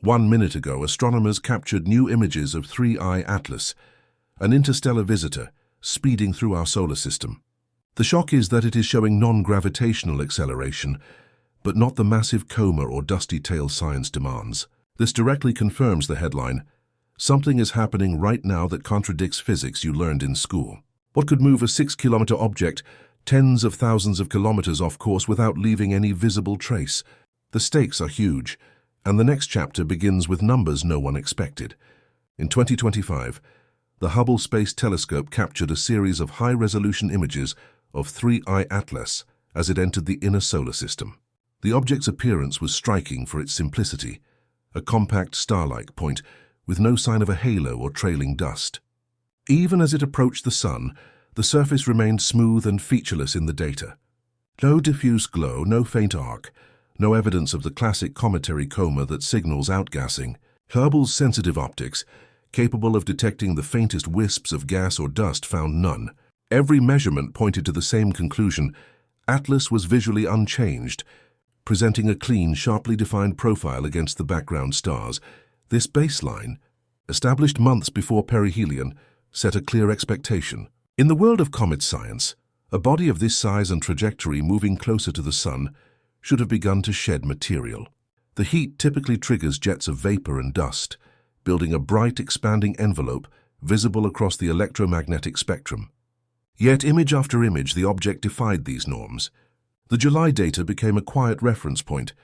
1 minute ago, astronomers captured new images of 3I Atlas, an interstellar visitor speeding through our solar system. The shock is that it is showing non-gravitational acceleration, but not the massive coma or dusty tail science demands. This directly confirms the headline, "Something is happening right now that contradicts physics you learned in school." What could move a 6-kilometer object tens of thousands of kilometers off course without leaving any visible trace? The stakes are huge, and the next chapter begins with numbers no one expected. In 2025, the Hubble Space Telescope captured a series of high-resolution images of 3I Atlas as it entered the inner solar system. The object's appearance was striking for its simplicity, a compact star-like point with no sign of a halo or trailing dust. Even as it approached the Sun, the surface remained smooth and featureless in the data. No diffuse glow, no faint arc, no evidence of the classic cometary coma that signals outgassing. Hubble's sensitive optics, capable of detecting the faintest wisps of gas or dust, found none. Every measurement pointed to the same conclusion. Atlas was visually unchanged, presenting a clean, sharply defined profile against the background stars. This baseline, established months before perihelion, set a clear expectation. In the world of comet science, a body of this size and trajectory moving closer to the Sun should have begun to shed material. The heat typically triggers jets of vapor and dust, building a bright, expanding envelope visible across the electromagnetic spectrum. Yet, image after image, the object defied these norms. The July data became a quiet reference point,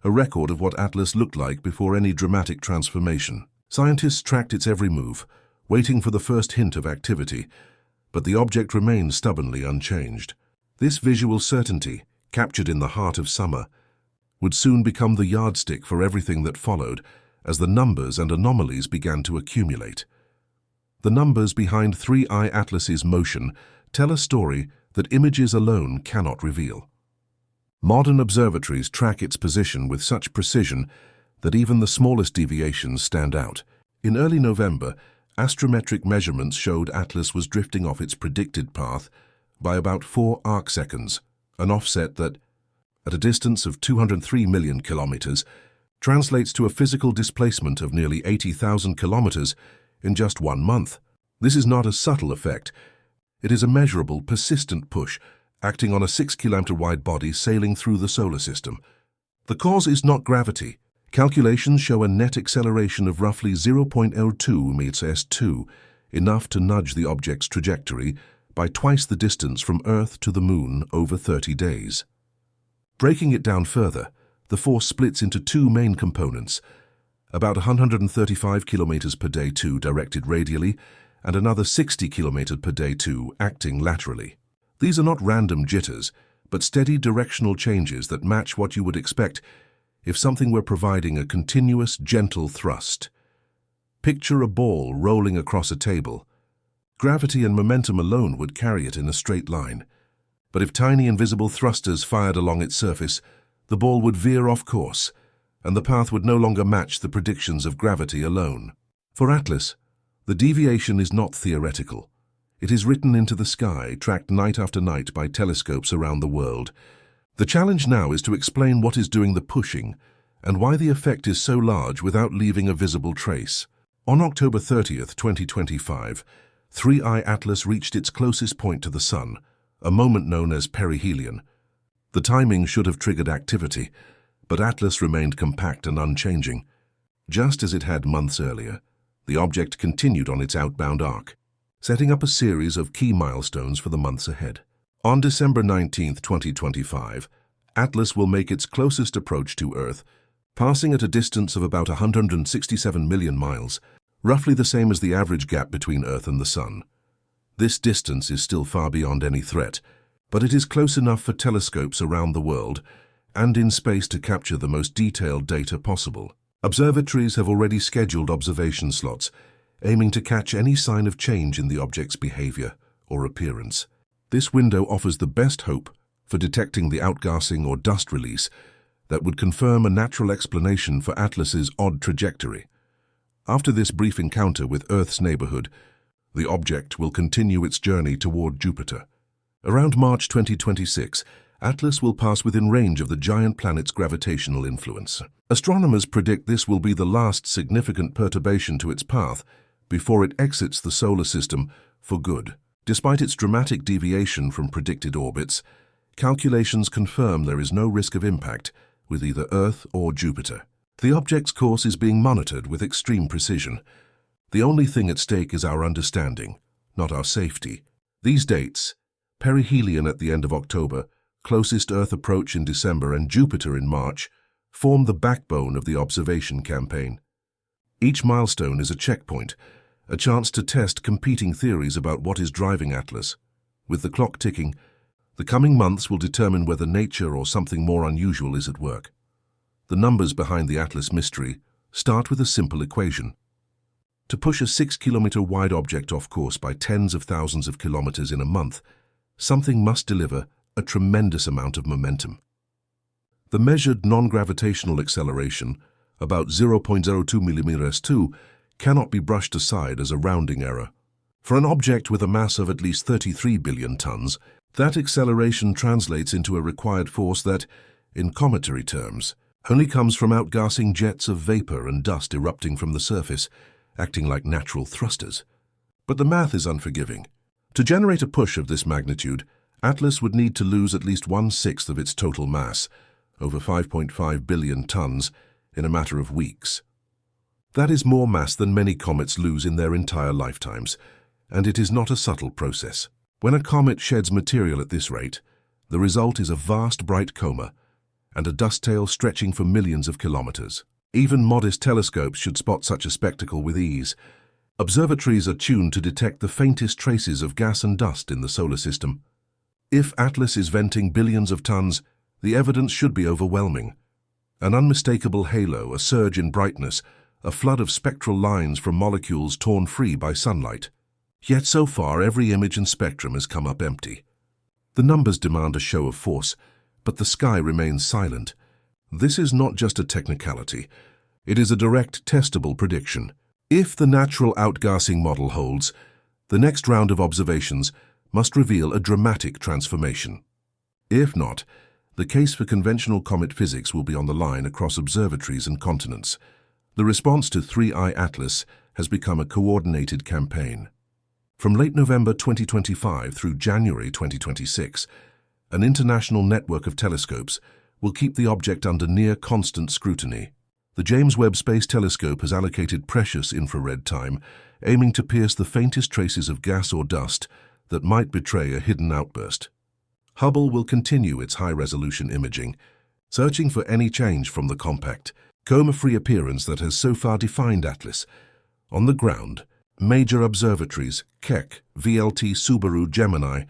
a record of what Atlas looked like before any dramatic transformation. Scientists tracked its every move, waiting for the first hint of activity, but the object remained stubbornly unchanged. This visual certainty, captured in the heart of summer, would soon become the yardstick for everything that followed as the numbers and anomalies began to accumulate. The numbers behind 3I Atlas's motion tell a story that images alone cannot reveal. Modern observatories track its position with such precision that even the smallest deviations stand out. In early November, astrometric measurements showed Atlas was drifting off its predicted path by about 4 arcseconds, an offset that, at a distance of 203 million kilometers, translates to a physical displacement of nearly 80,000 kilometers in just 1 month. This is not a subtle effect. It is a measurable, persistent push, acting on a 6-kilometer-wide body sailing through the solar system. The cause is not gravity. Calculations show a net acceleration of roughly 0.02 meters s2, enough to nudge the object's trajectory by twice the distance from Earth to the Moon over 30 days. Breaking it down further, the force splits into 2 main components, about 135 kilometers per day 2 directed radially, and another 60 kilometers per day 2 acting laterally. These are not random jitters, but steady directional changes that match what you would expect if something were providing a continuous, gentle thrust. Picture a ball rolling across a table. Gravity and momentum alone would carry it in a straight line. But if tiny invisible thrusters fired along its surface, the ball would veer off course, and the path would no longer match the predictions of gravity alone. For Atlas, the deviation is not theoretical. It is written into the sky, tracked night after night by telescopes around the world. The challenge now is to explain what is doing the pushing and why the effect is so large without leaving a visible trace. On October 30th, 2025, 3I Atlas reached its closest point to the Sun, a moment known as perihelion. The timing should have triggered activity, but Atlas remained compact and unchanging. Just as it had months earlier, the object continued on its outbound arc, setting up a series of key milestones for the months ahead. On December 19, 2025, Atlas will make its closest approach to Earth, passing at a distance of about 167 million miles, roughly the same as the average gap between Earth and the Sun. This distance is still far beyond any threat, but it is close enough for telescopes around the world and in space to capture the most detailed data possible. Observatories have already scheduled observation slots, aiming to catch any sign of change in the object's behavior or appearance. This window offers the best hope for detecting the outgassing or dust release that would confirm a natural explanation for Atlas's odd trajectory. After this brief encounter with Earth's neighborhood, the object will continue its journey toward Jupiter. Around March 2026, Atlas will pass within range of the giant planet's gravitational influence. Astronomers predict this will be the last significant perturbation to its path before it exits the solar system for good. Despite its dramatic deviation from predicted orbits, calculations confirm there is no risk of impact with either Earth or Jupiter. The object's course is being monitored with extreme precision. The only thing at stake is our understanding, not our safety. These dates, perihelion at the end of October, closest Earth approach in December, and Jupiter in March, form the backbone of the observation campaign. Each milestone is a checkpoint, a chance to test competing theories about what is driving Atlas. With the clock ticking, the coming months will determine whether nature or something more unusual is at work. The numbers behind the Atlas mystery start with a simple equation. To push a 6-kilometer wide object off course by tens of thousands of kilometers in a month, something must deliver a tremendous amount of momentum. The measured non-gravitational acceleration, about 0.02 millimeters (2), cannot be brushed aside as a rounding error. For an object with a mass of at least 33 billion tons, that acceleration translates into a required force that, in cometary terms, only comes from outgassing jets of vapor and dust erupting from the surface, acting like natural thrusters. But the math is unforgiving. To generate a push of this magnitude, Atlas would need to lose at least 1/6 of its total mass, over 5.5 billion tons, in a matter of weeks. That is more mass than many comets lose in their entire lifetimes, and it is not a subtle process. When a comet sheds material at this rate, the result is a vast bright coma and a dust tail stretching for millions of kilometers. Even modest telescopes should spot such a spectacle with ease. Observatories are tuned to detect the faintest traces of gas and dust in the solar system. If Atlas is venting billions of tons, the evidence should be overwhelming. An unmistakable halo, a surge in brightness, a flood of spectral lines from molecules torn free by sunlight. Yet so far, every image and spectrum has come up empty. The numbers demand a show of force, but the sky remains silent. This is not just a technicality. It is a direct, testable prediction. If the natural outgassing model holds, the next round of observations must reveal a dramatic transformation. If not, the case for conventional comet physics will be on the line across observatories and continents. The response to 3I Atlas has become a coordinated campaign. From late November 2025 through January 2026, an international network of telescopes will keep the object under near constant scrutiny. The James Webb Space Telescope has allocated precious infrared time, aiming to pierce the faintest traces of gas or dust that might betray a hidden outburst. Hubble will continue its high-resolution imaging, searching for any change from the compact, coma-free appearance that has so far defined Atlas. On the ground, major observatories, Keck, VLT, Subaru, Gemini,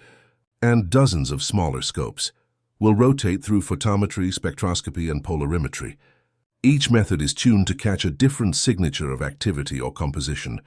and dozens of smaller scopes will rotate through photometry, spectroscopy, and polarimetry. Each method is tuned to catch a different signature of activity or composition,